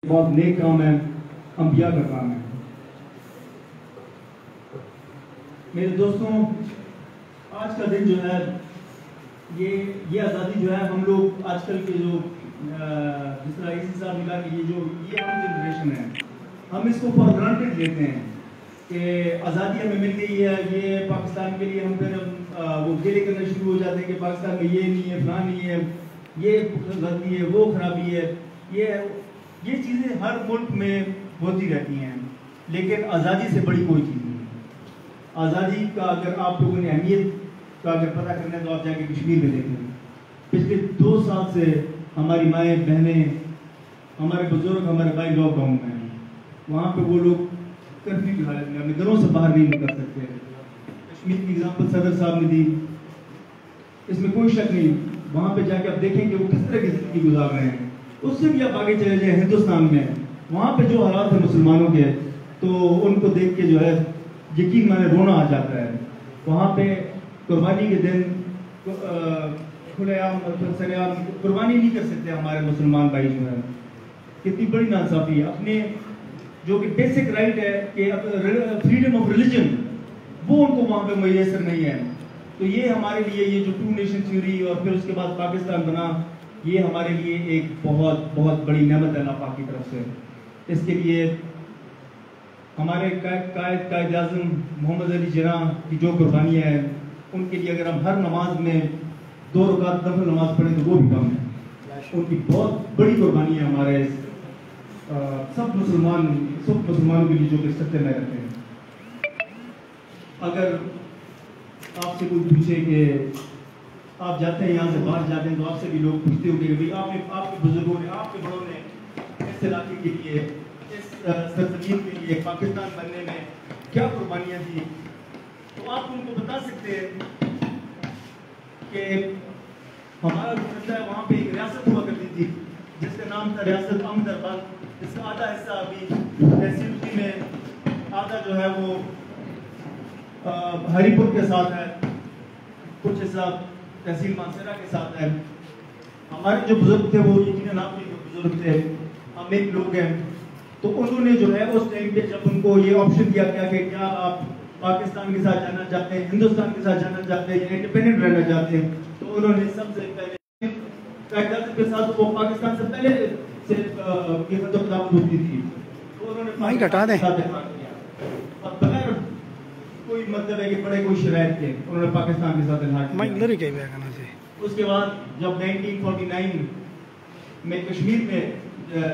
بہت نیک کام ہے، انبیاء کا کام ہے۔ میرے دوستوں، آج کا دن جو ہے یہ آزادی جو ہے ہم لوگ آج کل کے جو جس طرح اسی صاحب نے کہا کہ یہ ہم جنریشن ہے، ہم اس کو فار گرانٹیڈ لیتے ہیں کہ آزادی ہمیں مل گئی ہے، یہ پاکستان کے لیے ہم پھر وہ گلے کرنا شروع ہو جاتے ہیں کہ پاکستان میں یہ نہیں ہے، فلاں نہیں ہے، یہ غلطی ہے، وہ خرابی ہے۔ یہ چیزیں ہر ملک میں ہوتی رہتی ہیں، لیکن آزادی سے بڑی کوئی چیز نہیں ہے۔ آزادی کا اگر آپ لوگوں نے اہمیت کا اگر پتہ کرنا ہے تو آپ جا کے کشمیر میں دیکھیں۔ پچھلے 2 سال سے ہماری مائیں بہنیں، ہمارے بزرگ، ہمارے بھائی لاک ڈاؤن میں ہیں۔ وہاں پہ وہ لوگ کرفیو کی حالت میں، اپنے گھروں سے باہر نہیں نکل سکتے۔ کشمیر کی اگزامپل صدر صاحب نے دی، اس میں کوئی شک نہیں۔ وہاں پہ جا کے آپ دیکھیں کہ وہ کس طرح کی زندگی گزار رہے ہیں۔ اس سے بھی آپ آگے چلے جائیں ہندوستان میں، وہاں پہ جو حالات ہیں مسلمانوں کے، تو ان کو دیکھ کے جو ہے یقین مانے رونا آ جاتا ہے۔ وہاں پہ قربانی کے دن کھلے عام سر عام قربانی نہیں کر سکتے ہمارے مسلمان بھائی جو ہیں۔ کتنی بڑی ناانصافی ہے۔ اپنے جو کہ بیسک رائٹ ہے کہ فریڈم آف ریلیجن، وہ ان کو وہاں پہ میسر نہیں ہے۔ تو یہ ہمارے لیے یہ جو 2 نیشن تھیوری اور پھر اس کے بعد پاکستان بنا، یہ ہمارے لیے ایک بہت بہت بڑی نعمت ہے اللہ پاک کی طرف سے۔ اس کے لیے ہمارے قائد اعظم محمد علی جناح کی جو قربانیاں ہیں، ان کے لیے اگر ہم ہر نماز میں 2 رکعت نفل نماز پڑھیں تو وہ بھی کم ہے۔ ان کی بہت بڑی قربانی ہے ہمارے سب مسلمانوں کے لیے جو کہ سطح میں رہتے ہیں۔ اگر آپ سے کوئی پوچھے کہ آپ جاتے ہیں یہاں سے باہر جاتے ہیں تو آپ سے بھی لوگ پوچھتے ہوں گے کہ آپ کے بزرگوں نے، آپ کے بڑوں نے اس علاقے کے لیے، اس سرزمین کے لیے، پاکستان بننے میں کیا قربانیاں دی، تو آپ ان کو بتا سکتے ہیں کہ ہمارا جو خطہ ہے وہاں پہ ایک ریاست ہوا کرتی تھی جس کا نام تھا ریاست احمد آباد، جس کا آدھا حصہ ابھی تحصیل اسی میں، آدھا جو ہے وہ ہری پور کے ساتھ ہے، کچھ حصہ تحصیل مانسیرہ کے ساتھ ہے۔ ہمارے جو بزرگ تھے وہ یقیناً آپ کے بزرگ تھے، ہم ایک لوگ ہیں، تو انہوں نے جو ہے اس ٹائم پہ جب ان کو یہ آپشن دیا گیا کہ کیا آپ پاکستان کے ساتھ جانا چاہتے ہیں، ہندوستان کے ساتھ جانا چاہتے ہیں یا انڈیپینڈنٹ رہنا چاہتے ہیں، تو انہوں نے سب سے پہلے قائد اعظم کے ساتھ، وہ پاکستان سے پہلے سے یہ خطاب ہوتی تھی، تو انہوں نے پاکستان کے ساتھ اتفاق کیا اور بغیر کوئی مطلب ہے کہ بڑے کوئی شرائط کے انہوں نے پاکستان کے ساتھ الحاق کیا۔ اس کے بعد جب 1949 میں کشمیر میں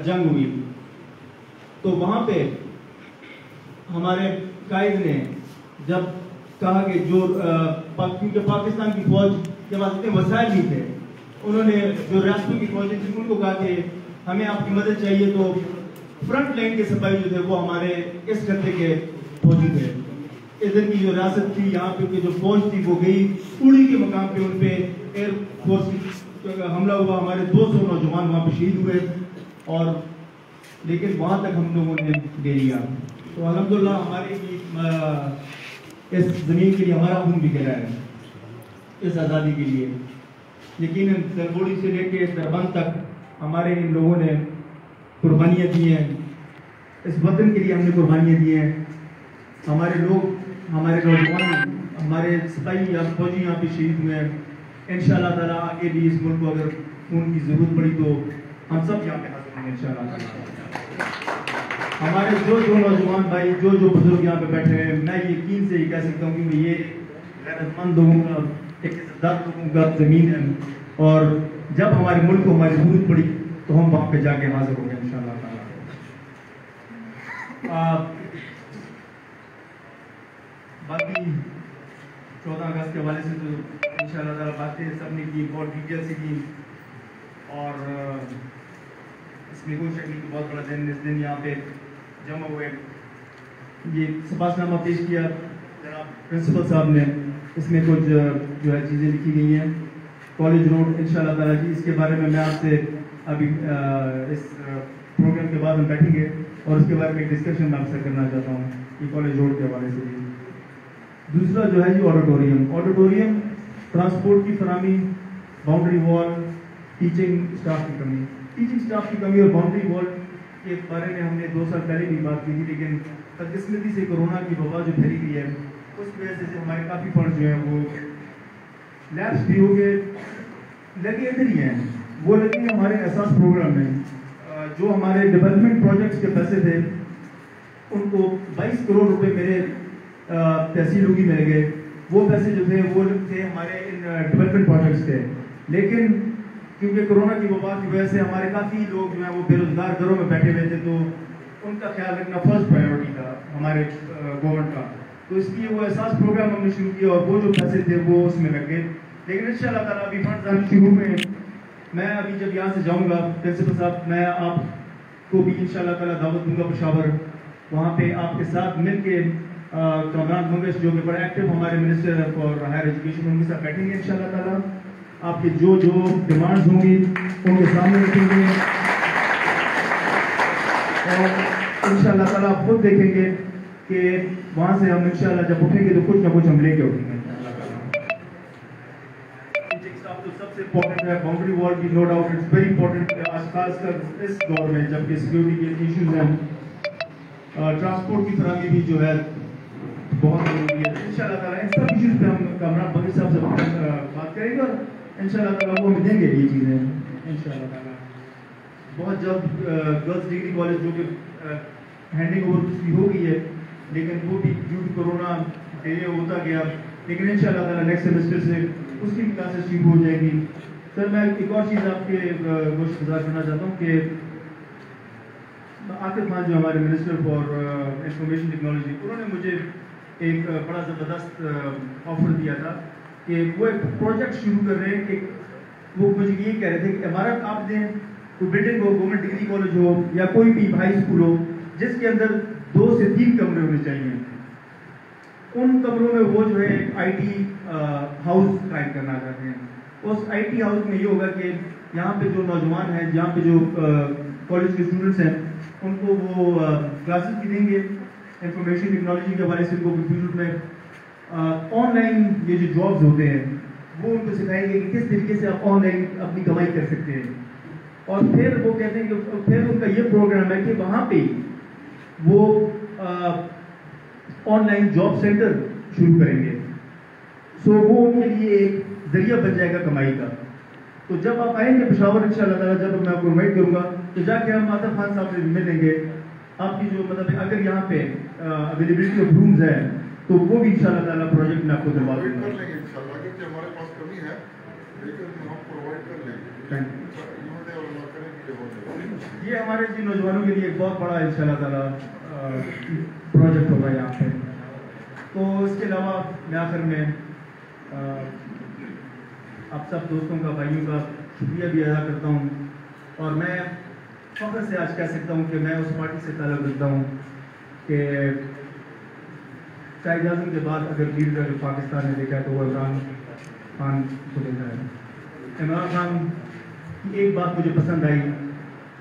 جنگ ہوئی تو وہاں پہ ہمارے قائد نے جب کہا کہ کیونکہ پاکستان کی فوج کے پاس اتنے وسائل نہیں تھے، انہوں نے جو ریاستوں کی فوجیں تھیں ان کو کہا کہ ہمیں آپ کی مدد چاہیے، تو فرنٹ لائن کے سپاہی جو تھے وہ ہمارے اس خطے کے فوجی تھے۔ ادھر کی جو ریاست تھی، یہاں پہ جو فوج تھی وہ گئی اڑی کے مقام پہ، ان پہ ایئر فورس کی حملہ ہوا، ہمارے 200 نوجوان وہاں پہ شہید ہوئے، اور لیکن وہاں تک ہم لوگوں نے دے لیا۔ تو الحمدللہ ہمارے اس زمین کے لیے ہمارا خون بھی گرا ہے اس آزادی کے لیے۔ یقیناً دربوڑی سے لے کے دربند تک ہمارے ان لوگوں نے قربانیاں دی ہیں، اس وطن کے لیے ہم نے قربانیاں دی ہیں۔ ہمارے لوگ، ہمارے نوجوان، ہمارے سپاہی یا فوجی یہاں پہ شہید ہوئے ہیں۔ انشاءاللہ تعالیٰ آگے بھی اس ملک کو اگر خون کی ضرورت پڑی تو ہم سب یہاں پہ حاضر ہیں انشاءاللہ تعالیٰ۔ ہمارے جو نوجوان بھائی، جو بزرگ یہاں پہ بیٹھے ہیں، میں یقین سے یہ کہہ سکتا ہوں کہ یہ غیرت مند لوگوں کا، ایک عزتدار لوگوں کا زمین ہے، اور جب ہمارے ملک کو ہماری ضرورت پڑی تو ہم وہاں پہ جا کے حاضر ہو گئے انشاءاللہ تعالیٰ۔ باقی 14 اگست کے حوالے سے تو انشاءاللہ تعالیٰ باتیں سب نے کی، بہت ڈیٹیل سے کی، اور اس میں کوئی شک نہیں کہ بہت بڑا دن، اس دن یہاں پہ جمع ہوئے۔ یہ سپاس نامہ پیش کیا جناب پرنسپل صاحب نے، اس میں کچھ جو ہے چیزیں لکھی گئی ہیں۔ کالج روڈ انشاءاللہ تعالیٰ جی، اس کے بارے میں آپ سے ابھی اس پروگرام کے بعد ہم بیٹھیں گے اور اس کے بارے میں ایک ڈسکشن میں آپ سے کرنا چاہتا ہوں یہ کالج روڈ کے حوالے سے۔ دوسرا جو ہے جی آڈیٹوریم ٹرانسپورٹ کی فراہمی، باؤنڈری وال، ٹیچنگ اسٹاف کی کمی اور باؤنڈری وال کے بارے میں ہم نے 2 سال پہلے بھی بات کی تھی، لیکن بدقسمتی سے کورونا کی وبا جو پھیلی ہوئی ہے اس کی وجہ سے ہمارے کافی فنڈ جو ہیں وہ لیبس بھی ہو گئے، لگے ادھر ہی ہیں، وہ لگے ہمارے احساس پروگرام میں. جو ہمارے ڈیولپمنٹ پروجیکٹس کے پیسے تھے ان کو 22 کروڑ روپے میرے تحصیل ہوگی مل گئے. وہ پیسے جو تھے وہ تھے ہمارے ان ڈیولپمنٹ پروجیکٹس کے، لیکن کیونکہ کورونا کی وبا کی وجہ سے ہمارے کافی لوگ جو ہیں وہ بے روزگار گھروں میں بیٹھے ہوئے تھے، تو ان کا خیال رکھنا فرسٹ پرائیورٹی تھا ہمارے گورنمنٹ کا. تو اس لیے وہ احساس پروگرام ہم نے شروع کیا اور وہ جو پیسے تھے وہ اس میں لگ گئے. لیکن ان شاء اللہ تعالیٰ ابھی فنڈز آنے شروع ہوئے ہیں. میں ابھی جب یہاں سے جاؤں گا پرنسپل صاحب، میں آپ کو بھی ان شاء اللہ تعالیٰ دعوت دوں گا پشاور. وہاں پہ آپ کے ساتھ مل کے کامران منگش جو کہ بڑا ایکٹیو ہمارے منسٹر فار ہائر ایجوکیشن، ان کے ساتھ بیٹھیں گے ان شاء اللہ تعالیٰ. آپ کی جو ڈیمانڈز ہوں گی ان کے سامنے رکھیں گے اور ان شاء اللہ تعالیٰ آپ خود دیکھیں گے کہ وہاں سے ہم ان شاء اللہ جب اٹھیں گے تو کچھ نہ کچھ ہم لے کے اٹھیں گے. سب سے امپورٹنٹ ہے باؤنڈری وال کی، no doubt it's very important, خاص کر اس دور میں جب کہ سیکورٹی کے ایشوز ہیں. ٹرانسپورٹ کی فراہمی بھی جو ہے بہت ضروری ہے. ان شاء اللہ تعالیٰ ان سب ایشوز پہ ہم کامران بغیر صاحب سے بات کریں گے اور ان شاء اللہ تعالیٰ وہ ہمیں دیں گے یہ چیزیں ان شاء اللہ تعالیٰ. بہت جلد گرلز ڈگری کالج جو کہ ہینڈنگ اوور اس کی ہو گئی ہے، لیکن وہ بھی ڈیو ٹو کورونا ڈیلے ہوتا گیا، لیکن ان شاء اللہ تعالیٰ نیکسٹ سیمسٹر سے اس کی کلاسز شروع ہو جائے گی. سر میں ایک اور چیز آپ کے گوشت گزار کرنا چاہتا ہوں کہ عاقب خان جو ہمارے منسٹر فار انفارمیشن ٹیکنالوجی، انہوں نے مجھے ایک بڑا زبردست آفر دیا تھا کہ وہ ایک پروجیکٹ شروع کر رہے ہیں کہ وہ مجھے یہ کہہ رہے تھے کہ عمارت آپ دیں، کوئی بلڈنگ ہو، گورنمنٹ ڈگری کالج ہو یا کوئی بھی ہائی اسکول ہو جس کے اندر 2 سے 3 کمرے ہونے چاہیے. ان کمروں میں وہ جو ہے آئی ٹی ہاؤس قائم کرنا چاہتے ہیں. اس آئی ٹی ہاؤس میں یہ ہوگا کہ یہاں پہ جو نوجوان ہیں، یہاں پہ جو کالج کے اسٹوڈنٹس ہیں، ان کو وہ کلاسز بھی دیں گے انفارمیشن ٹیکنالوجی کے حوالے سے. ان کو کمپیوٹر میں آن لائن یہ جو جابز ہوتے ہیں وہ ان کو سکھائیں گے کہ کس طریقے سے آپ آن لائن اپنی کمائی کر سکتے ہیں. اور پھر وہ کہتے ہیں کہ پھر ان کا یہ پروگرام ہے کہ وہاں پہ وہ آن لائن جاب سینٹر شروع کریں گے. سو وہ ان کے لیے ایک ذریعہ بن جائے گا کمائی کا. تو جب آپ آئیں گے پشاور ان شاء اللہ تعالیٰ، جب میں آپ کو انوائٹ کروں گا تو جا کے ہم عاطف خان صاحب سے ملیں گے. آپ کی جو مطلب اگر یہاں پہ اویلیبلٹی آف رومز ہے تو وہ بھی ان شاء اللہ تعالیٰ پروجیکٹ میں آپ کو دلوا دوں گا. ہمارے پاس کمی ہے لیکن ہم پرووائڈ کر لیں گے. یہ ہمارے جی نوجوانوں کے لیے ایک بہت بڑا ان شاء اللہ تعالیٰ پروجیکٹ ہوگا یہاں پہ. تو اس کے علاوہ میں آخر میں آپ سب دوستوں کا، بھائیوں کا شکریہ بھی ادا کرتا ہوں. اور میں فخر سے آج کہہ سکتا ہوں کہ میں اس پارٹی سے تعلق رکھتا ہوں کہ قائد اعظم کے بعد اگر لیڈر پاکستان نے دیکھا ہے تو وہ عمران خان کو دیکھا ہے. عمران خان کی ایک بات مجھے پسند آئی،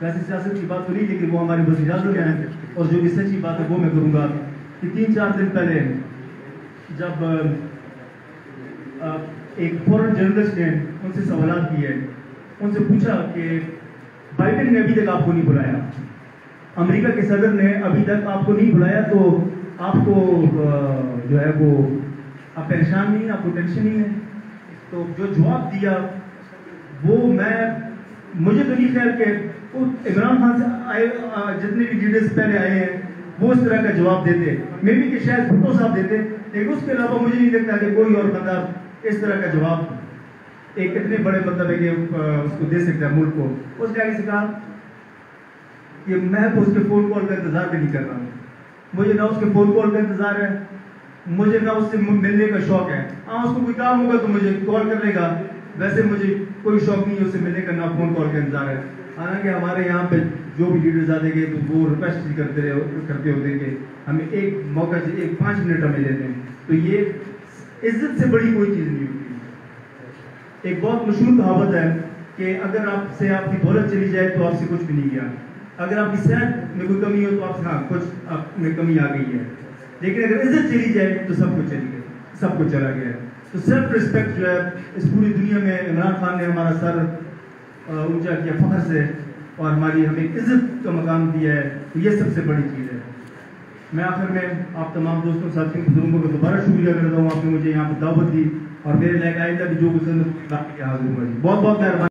ویسے سیاست کی بات تو نہیں لیکن وہ ہمارے وزیر اعظم ہیں اور جو بھی سچی بات ہے وہ میں کروں گا کہ 3-4 دن پہلے جب ایک فورن جرنلسٹ نے ان سے سوالات کیے، ان سے پوچھا کہ بائیڈن نے ابھی تک آپ کو نہیں بلایا، امریکہ کے صدر نے ابھی تک آپ کو نہیں بلایا، تو آپ کو جو ہے وہ آپ پریشان نہیں ہیں، آپ کو ٹینشن نہیں ہے؟ تو جو جواب دیا وہ مجھے تو نہیں خیال کہ عمران خان سے آئے جتنے بھی لیڈرز پہلے آئے ہیں وہ اس طرح کا جواب دیتے، میں بھی کہ شاید بھٹو صاحب دیتے، لیکن اس کے علاوہ مجھے نہیں لگتا کہ کوئی اور بندہ اس طرح کا جواب ایک اتنے بڑے مطلب ہے کہ اس کو دے سکتا ہے ملک کو. اس نے آگے سے کہا کہ میں تو اس کے فون کال کا انتظار بھی نہیں کر رہا ہوں، مجھے نہ اس کے فون کال کا انتظار ہے، مجھے نہ اس سے ملنے کا شوق ہے. ہاں اس کو کوئی کام ہوگا تو مجھے کال کر لے گا، ویسے مجھے کوئی شوق نہیں ہے اس سے ملنے کا، نہ فون کال کا انتظار ہے. حالانکہ ہمارے یہاں پہ جو بھی لیڈرز آتے گئے تو وہ ریکویسٹ کرتے ہوتے کہ ہمیں ایک موقع سے 5 منٹ ہمیں دیتے ہیں. تو یہ عزت سے بڑی کوئی چیز نہیں ہوتی. ایک بہت مشہور کہاوت ہے کہ اگر آپ سے آپ کی دولت چلی جائے تو آپ سے کچھ بھی نہیں گیا، اگر آپ کی صحت میں کوئی کمی ہو تو آپ سے ہاں کچھ آپ میں کمی آ گئی ہے، لیکن اگر عزت چلی جائے تو سب کچھ چلی گئی، سب کچھ چلا گیا ہے. تو سیلف رسپیکٹ جو ہے اس پوری دنیا میں عمران خان نے ہمارا سر اونچا کیا فخر سے. اور ہماری ہمیں عزت کا مقام دیا ہے، تو یہ سب سے بڑی چیز ہے۔ میں آخر میں آپ تمام دوستوں ساتھیوں بزرگوں کا دوبارہ شکریہ کرتا ہوں، آپ نے مجھے یہاں پہ دعوت دی اور میرے لائق آئندہ بھی جو کچھ حاضر ہوا جی، بہت بہت مہربانی۔